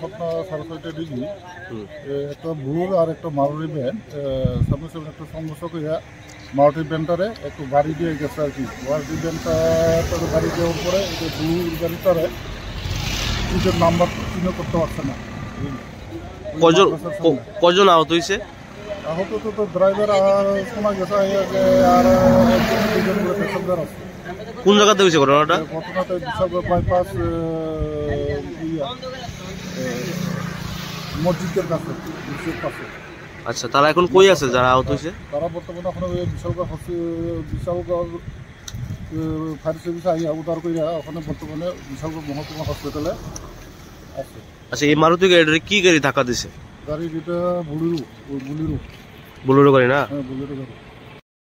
সপ্তাহ 6:30 ডিগ্রি একটা ভুল আর একটা মারুতি ভ্যান সামনে সামনে একটা সংঘর্ষ করে মারুতি ভ্যানটারে একটু গাড়ি দিয়ে গেছে আর কি। মারুতি ভ্যানটা গাড়ি দেওয়ার পরে ভুল গাড়িটারে সিটের নাম্বার চিহ্ন করতে পারছে না। কজন আহত হয়েছে? আহত তো ড্রাইভার আর শোনা গেছে আর দুজন করে প্যাসেঞ্জার আছে। কোন জায়গাতে হয়েছে ঘটনাটা? ঘটনাটা বিশালগড় বাইপাস মসজিদের কাছে। আচ্ছা, তারা এখন কই আছে যারা আহত হয়েছে? তারা বর্তমানে এখন বিশালগড় ফায়ার সার্ভিস আইয়া উদ্ধার করে ওখানে বর্তমানে বিশালগড় মহকুমা হসপিটালে আছে। আচ্ছা, এই মারুতি গাড়ি কি গাড়ি ধাক্কা দিছে? গাড়ি যেটা বুলেরো বুলেরো গাড়ি না? হ্যাঁ, বুলেরো গাড়ি।